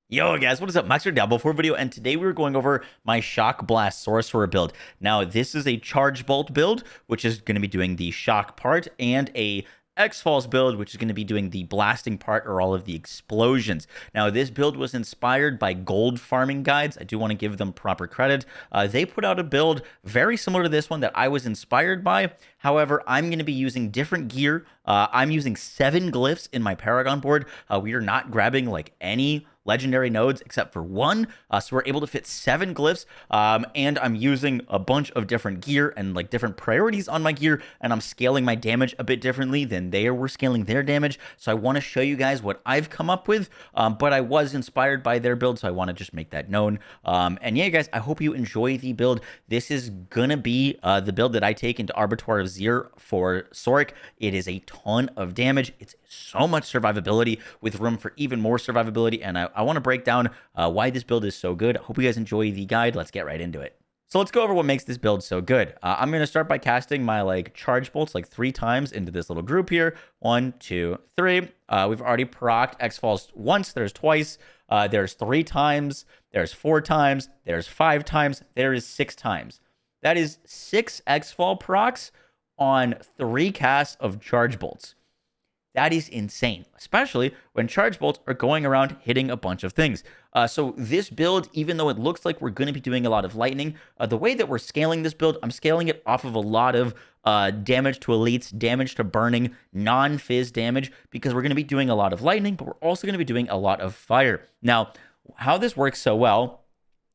Yo guys, what is up? Max here, Diablo 4 video, and today we're going over my Shockblast Sorcerer build. Now, this is a Charge Bolt build, which is going to be doing the shock part, and a xfals build, which is going to be doing the blasting part or all of the explosions. Now, this build was inspired by GoldfarmingGuides. I do want to give them proper credit. They put out a build very similar to this one that I was inspired by. However, I'm going to be using different gear. I'm using 7 glyphs in my Paragon board. We are not grabbing like any legendary nodes except for one, so we're able to fit 7 glyphs, and I'm using a bunch of different gear and like different priorities on my gear, and I'm scaling my damage a bit differently than they were scaling their damage. So I want to show you guys what I've come up with, but I was inspired by their build, so I want to just make that known. And yeah, guys, I hope you enjoy the build. This is gonna be the build that I take into Arbiter of Zir for Sorc. It is a ton of damage. It's so much survivability with room for even more survivability, and I want to break down why this build is so good. I hope you guys enjoy the guide. Let's get right into it. So let's go over what makes this build so good. I'm going to start by casting my charge bolts 3 times into this little group here. 1, 2, 3. We've already procced xfals once. There's twice. There's 3 times. There's 4 times. There's 5 times. There is 6 times. That is 6 xfal procs on 3 casts of charge bolts. That is insane, especially when charge bolts are going around hitting a bunch of things. So this build, even though it looks like we're going to be doing a lot of lightning, the way that we're scaling this build, I'm scaling it off of a lot of damage to elites, damage to burning, non-fizz damage, because we're going to be doing a lot of lightning, but we're also going to be doing a lot of fire. Now, how this works so well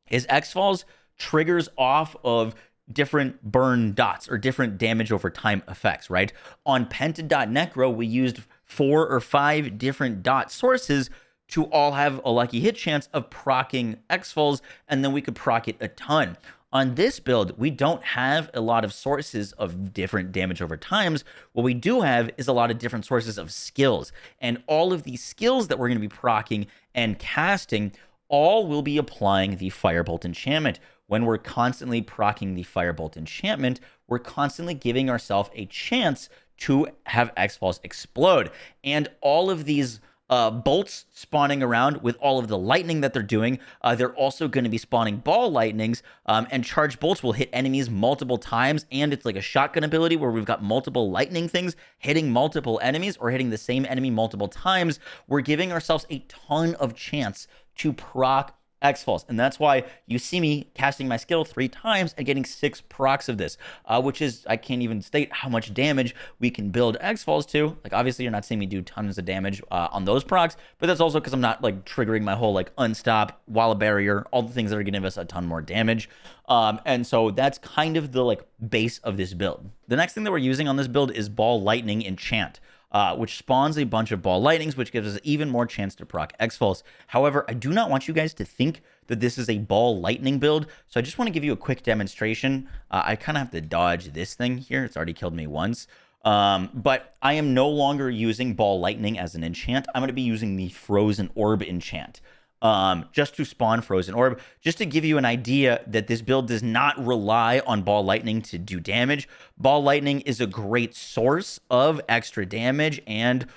is xfals triggers off of different burn dots or different damage over time effects, right? On Penta.Necro, we used 4 or 5 different dot sources to all have a lucky hit chance of proccing xfals, and then we could proc it a ton. On this build, we don't have a lot of sources of different damage over times. What we do have is a lot of different sources of skills, and all of these skills that we're going to be proccing and casting all will be applying the Firebolt enchantment. When we're constantly proccing the Firebolt enchantment, we're constantly giving ourselves a chance to have xfals explode. And all of these bolts spawning around with all of the lightning that they're doing, they're also going to be spawning ball lightnings, and charge bolts will hit enemies multiple times, and it's like a shotgun ability where we've got multiple lightning things hitting multiple enemies or hitting the same enemy multiple times. We're giving ourselves a ton of chance to proc xfals, and that's why you see me casting my skill 3 times and getting 6 procs of this, which is, I can't even state how much damage we can build xfals to. Obviously you're not seeing me do tons of damage on those procs, but that's also because I'm not triggering my whole unstop, wall of barrier, all the things that are gonna give us a ton more damage. And so that's kind of the base of this build. The next thing that we're using on this build is Ball Lightning Enchant, which spawns a bunch of ball lightnings, which gives us even more chance to proc xfals. However, I do not want you guys to think that this is a ball lightning build, so I just want to give you a quick demonstration. I kind of have to dodge this thing here. It's already killed me once. But I am no longer using ball lightning as an enchant. I'm going to be using the frozen orb enchant. Just to spawn frozen orb, just to give you an idea that this build does not rely on ball lightning to do damage. Ball lightning is a great source of extra damage, and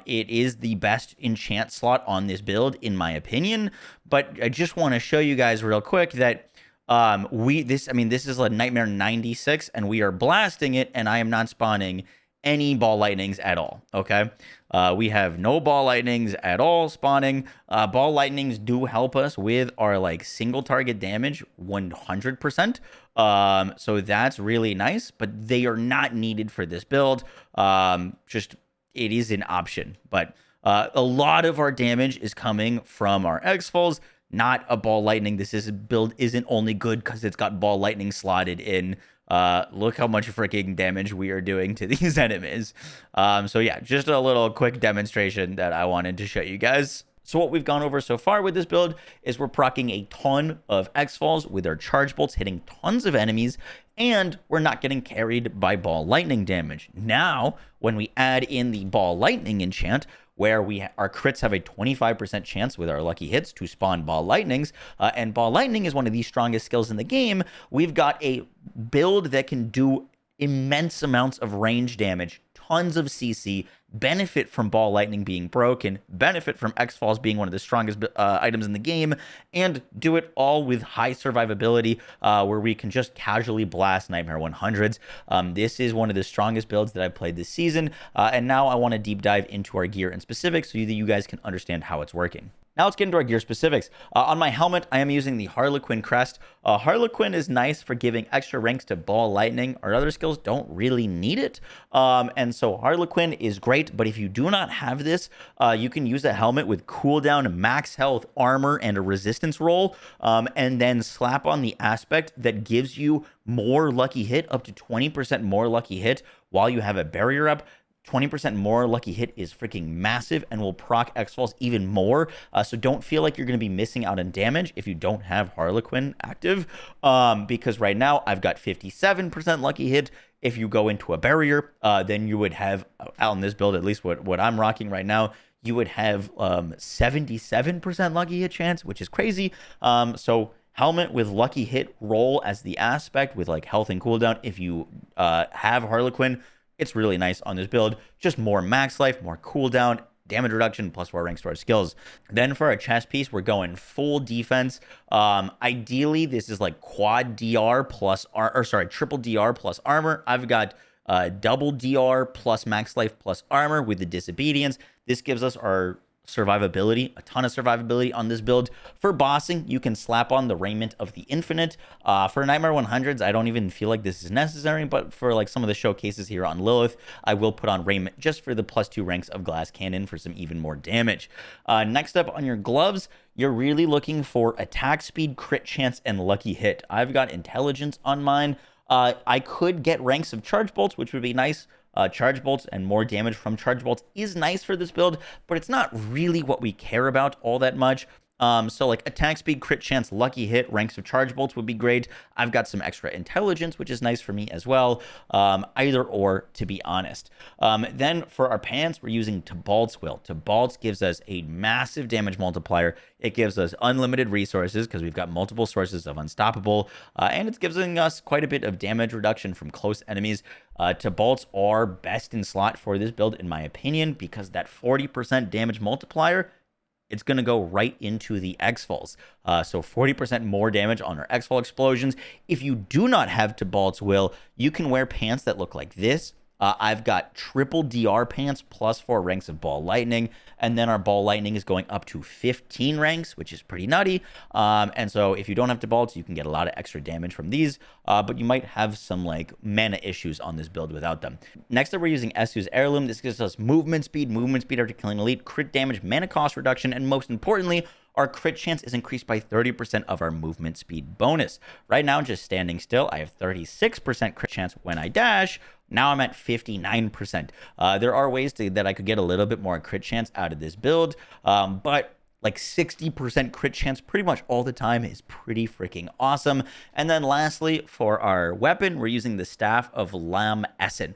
it is the best enchant slot on this build in my opinion. But I just want to show you guys real quick that this is a Nightmare 96, and we are blasting it, and I am not spawning any ball lightnings at all. Okay, we have no ball lightnings at all spawning. Ball lightnings do help us with our single target damage 100%, so that's really nice, but they are not needed for this build. Just it is an option, but a lot of our damage is coming from our xfals, not a ball lightning. This build isn't only good because it's got ball lightning slotted in. Look how much freaking damage we are doing to these enemies. So yeah, just a little quick demonstration that I wanted to show you guys. So what we've gone over so far with this build is we're proccing a ton of xfals with our charge bolts, hitting tons of enemies, and we're not getting carried by ball lightning damage. Now, when we add in the ball lightning enchant, where our crits have a 25% chance with our lucky hits to spawn ball lightnings, and ball lightning is one of the strongest skills in the game, we've got a build that can do immense amounts of range damage, tons of CC, benefit from Ball Lightning being broken, benefit from xfals being one of the strongest items in the game, and do it all with high survivability, where we can just casually blast Nightmare 100s. This is one of the strongest builds that I've played this season, and now I want to deep dive into our gear in specific so that you guys can understand how it's working. Now let's get into our gear specifics. On my helmet, I am using the Harlequin crest. Harlequin is nice for giving extra ranks to Ball Lightning. Our other skills don't really need it. And so Harlequin is great, but if you do not have this, you can use a helmet with cooldown, max health, armor, and a resistance roll, and then slap on the aspect that gives you more lucky hit, up to 20% more lucky hit while you have a barrier up. 20% more lucky hit is freaking massive and will proc xfals even more. So don't feel like you're going to be missing out on damage if you don't have Harlequin active, because right now I've got 57% lucky hit. If you go into a barrier, then you would have, on this build, at least what I'm rocking right now, you would have 77% lucky hit chance, which is crazy. So helmet with lucky hit roll as the aspect with like health and cooldown. If you have Harlequin, it's really nice on this build. Just more max life, more cooldown, damage reduction, plus 4 ranks to our skills. Then for our chest piece, we're going full defense. Ideally, this is like quad DR plus, triple DR plus armor. I've got double DR plus max life plus armor with the disobedience. This gives us our survivability, a ton of survivability on this build. For bossing, you can slap on the Raiment of the Infinite. For Nightmare 100s, I don't even feel like this is necessary, but for like some of the showcases here on Lilith, I will put on Raiment just for the +2 ranks of Glass Cannon for some even more damage. Next up on your gloves, you're really looking for attack speed, crit chance, and lucky hit. I've got intelligence on mine. I could get ranks of charge bolts, which would be nice. Charge bolts and more damage from charge bolts is nice for this build, but it's not really what we care about all that much. So like attack speed, crit chance, lucky hit, ranks of charge bolts would be great. I've got some extra intelligence, which is nice for me as well. Either or, to be honest. Then for our pants, we're using Tibalt's Will. Tibalt's gives us a massive damage multiplier. It gives us unlimited resources because we've got multiple sources of unstoppable, and it's giving us quite a bit of damage reduction from close enemies. Tibalt's are best in slot for this build, in my opinion, because that 40% damage multiplier, it's going to go right into the xfals. So 40% more damage on our xfal explosions. If you do not have Tibalt's Will, you can wear pants that look like this. I've got triple DR pants plus 4 ranks of Ball Lightning, and then our Ball Lightning is going up to 15 ranks, which is pretty nutty. And so if you don't have Tibalt's, you can get a lot of extra damage from these, but you might have some like mana issues on this build without them. Next up, we're using Esu's Heirloom. This gives us movement speed after killing elite, crit damage, mana cost reduction, and most importantly, our crit chance is increased by 30% of our movement speed bonus. Right now, just standing still, I have 36% crit chance when I dash. Now I'm at 59%. There are ways that I could get a little bit more crit chance out of this build, but like 60% crit chance pretty much all the time is pretty freaking awesome. And then lastly, for our weapon, we're using the Staff of Lam Essen.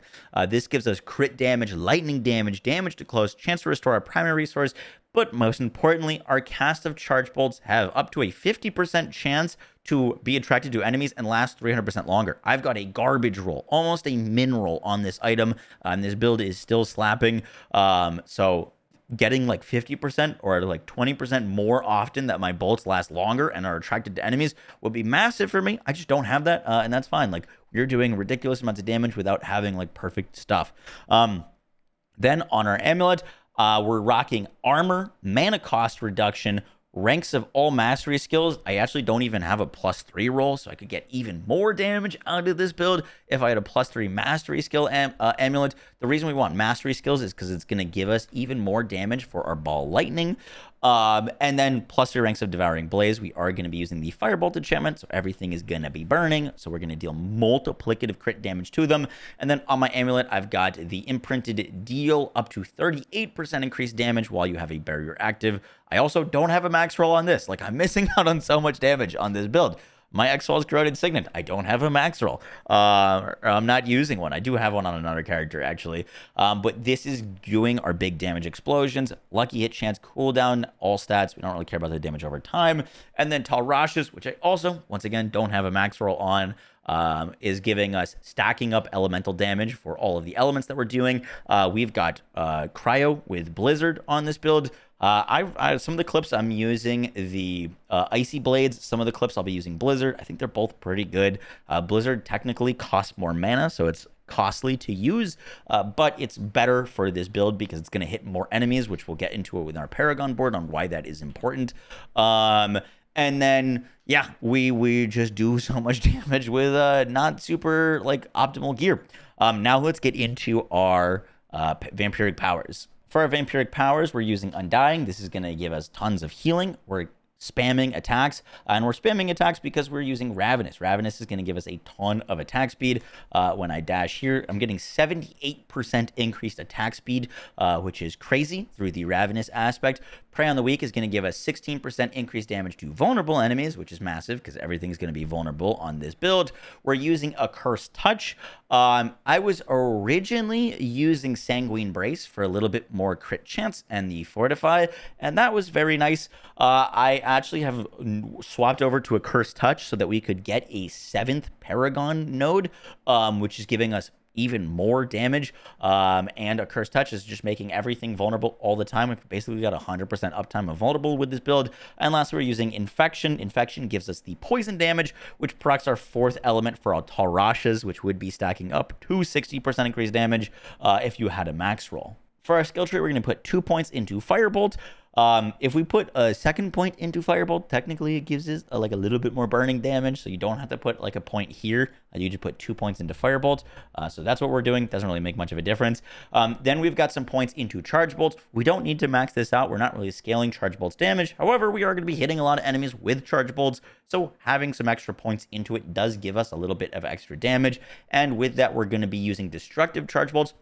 This gives us crit damage, lightning damage, damage to close, chance to restore our primary resource, but most importantly, our cast of charge bolts have up to a 50% chance to be attracted to enemies and last 300% longer. I've got a garbage roll, almost a min roll on this item, and this build is still slapping. So getting like 50% or like 20% more often that my bolts last longer and are attracted to enemies would be massive for me. I just don't have that, and that's fine. Like, you're doing ridiculous amounts of damage without having like perfect stuff. Then on our amulet, we're rocking armor, mana cost reduction, ranks of all mastery skills. I actually don't even have a +3 roll, so I could get even more damage out of this build if I had a +3 mastery skill amulet. The reason we want mastery skills is because it's going to give us even more damage for our Ball Lightning. And then +3 ranks of Devouring Blaze. We are going to be using the Firebolt enchantment, so everything is going to be burning. So we're going to deal multiplicative crit damage to them. And then on my amulet, I've got the Imprinted Deal, up to 38% increased damage while you have a barrier active. I also don't have a max roll on this. Like, I'm missing out on so much damage on this build. My xfals Corroded Signet, I don't have a max roll. I'm not using one. I do have one on another character, actually. But this is doing our big damage explosions, lucky hit chance, cooldown, all stats. We don't really care about the damage over time. And then Talrashus, which I also, once again, don't have a max roll on. is giving us stacking up elemental damage for all of the elements that we're doing. We've got Cryo with Blizzard on this build. Some of the clips I'm using the Icy Blades. Some of the clips I'll be using Blizzard. I think they're both pretty good. Blizzard technically costs more mana, so it's costly to use, but it's better for this build because it's going to hit more enemies, which we'll get into it with our Paragon board on why that is important. And then, yeah, we just do so much damage with not super like optimal gear. Now let's get into our vampiric powers. For our vampiric powers, we're using Undying. This is going to give us tons of healing. We're spamming attacks, and we're spamming attacks because we're using Ravenous. Ravenous is going to give us a ton of attack speed. When I dash here, I'm getting 78% increased attack speed, which is crazy through the Ravenous aspect. Prey on the Weak is going to give us 16% increased damage to vulnerable enemies, which is massive because everything's going to be vulnerable on this build. We're using a Cursed Touch. I was originally using Sanguine Brace for a little bit more crit chance and the Fortify, and that was very nice. I actually have swapped over to a Cursed Touch so that we could get a 7th Paragon node, which is giving us even more damage, and a Cursed Touch is just making everything vulnerable all the time. We've basically got 100% uptime of vulnerable with this build. And lastly, we're using Infection. Infection gives us the poison damage, which procs our 4th element for our Tarashas, which would be stacking up to 60% increased damage if you had a max roll. For our skill tree, we're going to put 2 points into Firebolt. If we put a 2nd point into Firebolt, technically it gives us like a little bit more burning damage, so you don't have to put like a point here. You just put 2 points into Firebolt. So that's what we're doing. Doesn't really make much of a difference. Then we've got some points into Charge Bolts. We don't need to max this out. We're not really scaling Charge Bolts damage. However, we are going to be hitting a lot of enemies with Charge Bolts, so having some extra points into it does give us a little bit of extra damage. And with that, we're going to be using Destructive Charge Bolts,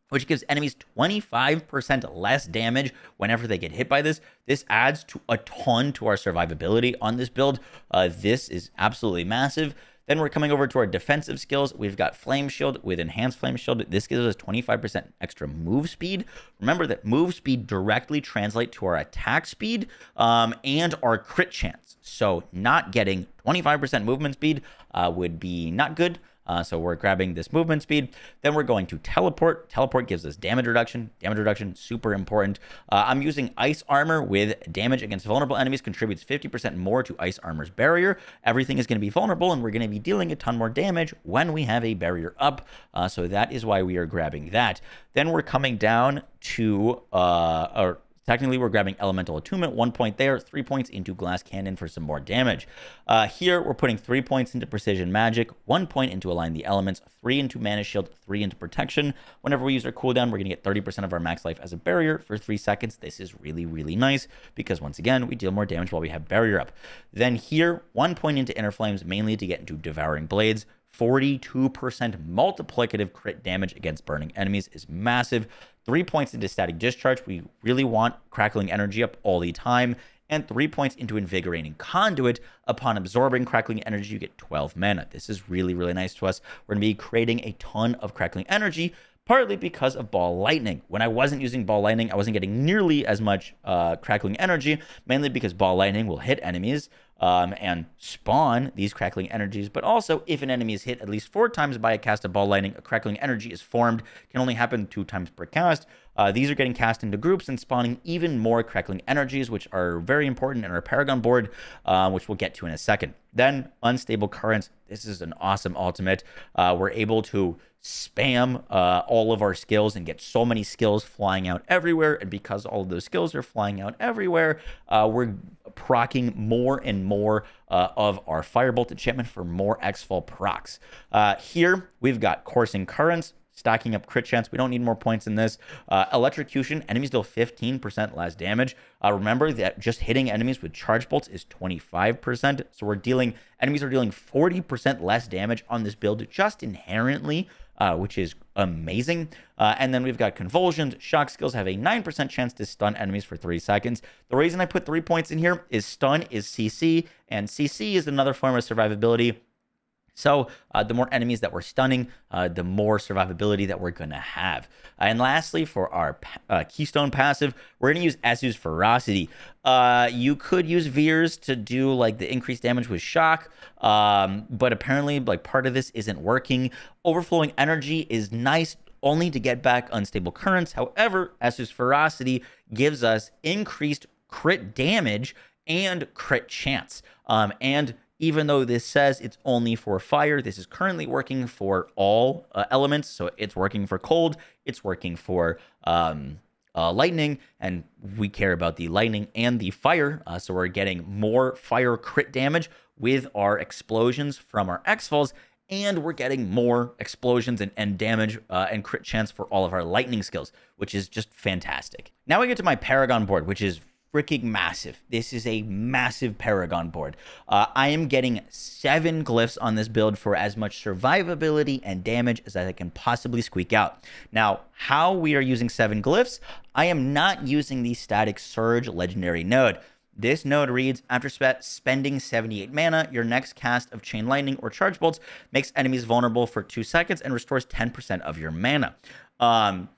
which gives enemies 25% less damage whenever they get hit by this. This adds to a ton to our survivability on this build. This is absolutely massive. Then we're coming over to our defensive skills. We've got Flame Shield with Enhanced Flame Shield. This gives us 25% extra move speed. Remember that move speed directly translates to our attack speed and our crit chance. So not getting 25% movement speed would be not good. So we're grabbing this movement speed. Then we're going to Teleport. Teleport gives us damage reduction. Damage reduction, super important. I'm using Ice Armor with damage against vulnerable enemies, contributes 50% more to Ice Armor's barrier. Everything is going to be vulnerable, and we're going to be dealing a ton more damage when we have a barrier up. So that is why we are grabbing that. Then we're coming down to, technically, we're grabbing Elemental Attunement, 1 point there, 3 points into Glass Cannon for some more damage. Here, we're putting 3 points into Precision Magic, 1 point into Align the Elements, 3 into Mana Shield, 3 into Protection. Whenever we use our cooldown, we're going to get 30% of our max life as a barrier for 3 seconds. This is really, really nice because, once again, we deal more damage while we have barrier up. Then here, 1 point into Inner Flames, mainly to get into Devouring Blades. 42% multiplicative crit damage against burning enemies is massive. 3 points into Static Discharge. We really want Crackling Energy up all the time. And 3 points into Invigorating Conduit. Upon absorbing Crackling Energy, you get 12 mana. This is really, really nice to us. We're going to be creating a ton of Crackling Energy, partly because of Ball Lightning. When I wasn't using Ball Lightning, I wasn't getting nearly as much Crackling Energy, mainly because Ball Lightning will hit enemies and spawn these Crackling Energies. But also, if an enemy is hit at least 4 times by a cast of Ball Lightning, a Crackling Energy is formed. Can only happen 2 times per cast. These are getting cast into groups and spawning even more Crackling Energies, which are very important in our Paragon board, which we'll get to in a second. Then, Unstable Currents. This is an awesome ultimate. We're able to spam all of our skills and get so many skills flying out everywhere. And because all of those skills are flying out everywhere, we're proccing more and more of our Firebolt enchantment for more xfal procs. Here, we've got Coursing Currents, stacking up crit chance. We don't need more points in this. Electrocution, enemies deal 15% less damage. Remember that just hitting enemies with charge bolts is 25%. So enemies are dealing 40% less damage on this build just inherently, which is amazing. And then we've got Convulsions. Shock skills have a 9% chance to stun enemies for 3 seconds. The reason I put 3 points in here is stun is CC, and CC is another form of survivability. So the more enemies that we're stunning, the more survivability that we're going to have. And lastly, for our Keystone passive, we're going to use Esu's Ferocity. You could use Veers to do like the increased damage with Shock, but apparently like part of this isn't working. Overflowing Energy is nice only to get back unstable currents. However, Esu's Ferocity gives us increased crit damage and crit chance. And even though this says it's only for fire, this is currently working for all elements. So it's working for cold, it's working for lightning, and we care about the lightning and the fire. So we're getting more fire crit damage with our explosions from our xfals, and we're getting more explosions and damage and crit chance for all of our lightning skills, which is just fantastic. Now we get to my Paragon board, which is freaking massive. This is a massive Paragon board. I am getting 7 glyphs on this build for as much survivability and damage as I can possibly squeak out. Now, how we are using 7 glyphs, I am not using the static surge legendary node. This node reads, after spending 78 mana, your next cast of Chain Lightning or Charge Bolts makes enemies vulnerable for 2 seconds and restores 10% of your mana.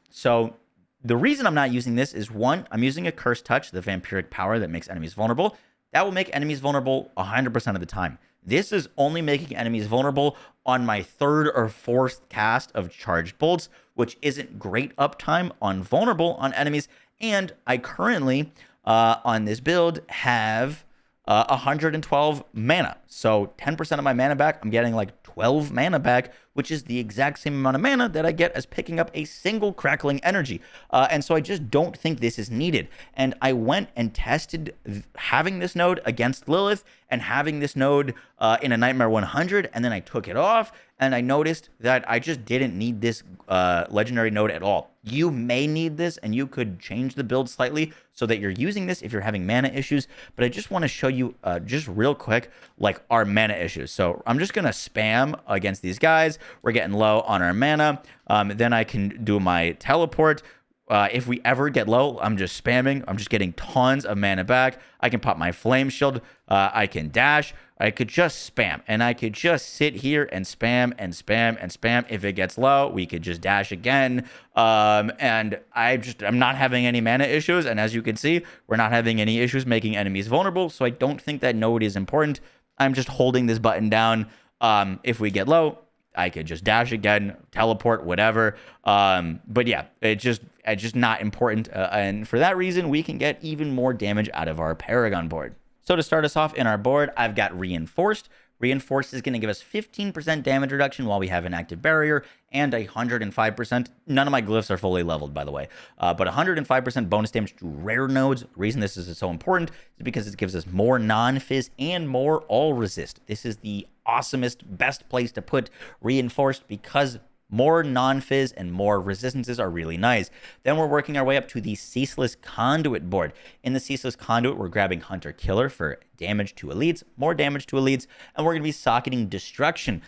So the reason I'm not using this is, one, I'm using a Curse Touch, the vampiric power that makes enemies vulnerable. That will make enemies vulnerable 100% of the time. This is only making enemies vulnerable on my 3rd or 4th cast of Charged Bolts, which isn't great uptime on vulnerable on enemies. And I currently, on this build, have 112 mana. So 10% of my mana back, I'm getting like 12 mana back, which is the exact same amount of mana that I get as picking up a single crackling energy. And so I just don't think this is needed. And I went and tested having this node against Lilith and having this node in a Nightmare 100, and then I took it off, and I noticed that I just didn't need this legendary node at all. You may need this, and you could change the build slightly so that you're using this if you're having mana issues. But I just want to show you just real quick, like our mana issues. So I'm just going to spam against these guys. We're getting low on our mana. Then I can do my teleport. If we ever get low, I'm just spamming. I'm just getting tons of mana back. I can pop my flame shield. I can dash. I could just spam, and I could just sit here and spam and spam and spam. If it gets low, we could just dash again. And I'm not having any mana issues. And as you can see, we're not having any issues making enemies vulnerable. So I don't think that node is important. I'm just holding this button down. If we get low, I could just dash again, teleport, whatever. But yeah, it's just not important. And for that reason, we can get even more damage out of our Paragon board. So to start us off in our board, I've got Reinforced. Reinforced is going to give us 15% damage reduction while we have an active barrier, and 105%. None of my glyphs are fully leveled, by the way, but 105% bonus damage to rare nodes. The reason this is so important is because it gives us more non-fizz and more all resist. This is the awesomest, best place to put Reinforced because more non-fizz and more resistances are really nice. Then we're working our way up to the Ceaseless Conduit board. In the Ceaseless Conduit, we're grabbing Hunter Killer for damage to elites, more damage to elites, and we're going to be socketing Destruction.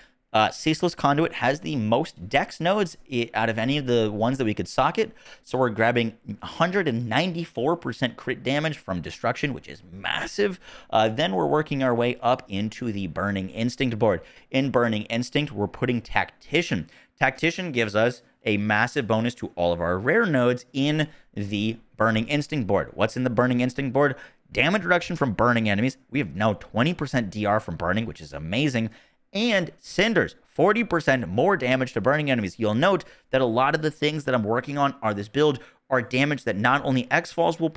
Ceaseless Conduit has the most dex nodes out of any of the ones that we could socket. So we're grabbing 194% crit damage from Destruction, which is massive. Then we're working our way up into the Burning Instinct board. In Burning Instinct, we're putting Tactician. Tactician gives us a massive bonus to all of our rare nodes in the Burning Instinct board. What's in the Burning Instinct board? Damage reduction from burning enemies. We have now 20% DR from burning, which is amazing. And Cinders, 40% more damage to burning enemies. You'll note that a lot of the things that I'm working on this build are damage that not only xfals will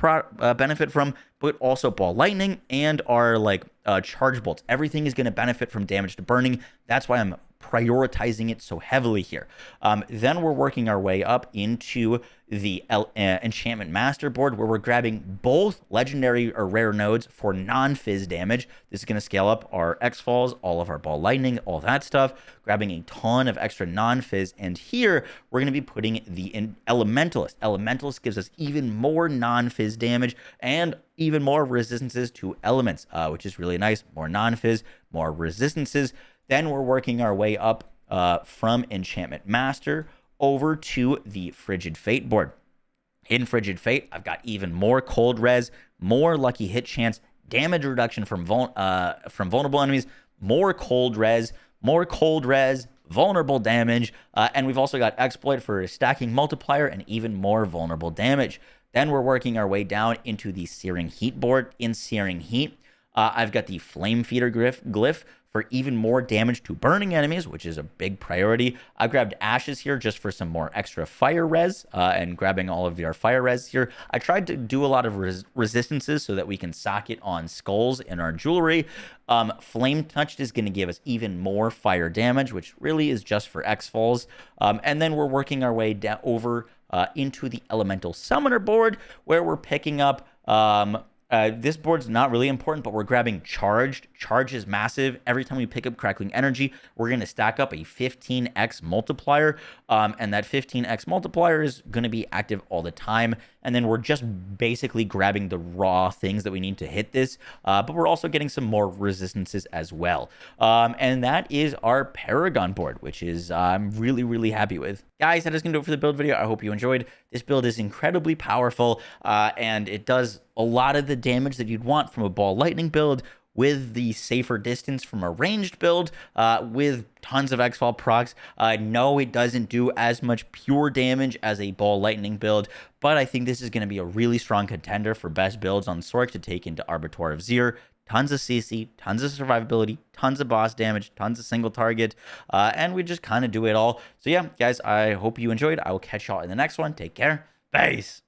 benefit from, but also Ball Lightning and our Charge Bolts. Everything is going to benefit from damage to burning. That's why I'm prioritizing it so heavily here. Then we're working our way up into the Enchantment Master board, where we're grabbing both legendary or rare nodes for non-fizz damage. This is going to scale up our xfals, all of our Ball Lightning, all that stuff, grabbing a ton of extra non-fizz. And here we're going to be putting the Elementalist. Elementalist gives us even more non-fizz damage and even more resistances to elements, which is really nice. More non-fizz, more resistances. Then we're working our way up from Enchantment Master over to the Frigid Fate board. In Frigid Fate, I've got even more cold res, more lucky hit chance, damage reduction from vulnerable enemies, more cold res, more cold res, vulnerable damage, and we've also got exploit for stacking multiplier and even more vulnerable damage. Then we're working our way down into the Searing Heat board. In Searing Heat, I've got the Flame Feeder glyph for even more damage to burning enemies, which is a big priority. I grabbed Ashes here just for some more extra fire res, and grabbing all of your fire res here. I tried to do a lot of resistances so that we can sock it on skulls in our jewelry. Flame Touched is going to give us even more fire damage, which really is just for xfals. And then we're working our way down over into the Elemental Summoner board, where we're picking up this board's not really important, but we're grabbing Charged. Charge is massive. Every time we pick up Crackling Energy, we're going to stack up a 15x multiplier, and that 15x multiplier is going to be active all the time. And then we're just basically grabbing the raw things that we need to hit this, but we're also getting some more resistances as well. And that is our Paragon board, which is I'm really, really happy with. Guys, that is going to do it for the build video. I hope you enjoyed. This build is incredibly powerful, and it does a lot of the damage that you'd want from a ball lightning build, with the safer distance from a ranged build, with tons of xfal procs. No, it doesn't do as much pure damage as a ball lightning build, but I think this is going to be a really strong contender for best builds on Sorc to take into Arbiter of Zir. Tons of CC, tons of survivability, tons of boss damage, tons of single target, and we just kind of do it all. So yeah, guys, I hope you enjoyed. I will catch y'all in the next one. Take care. Peace.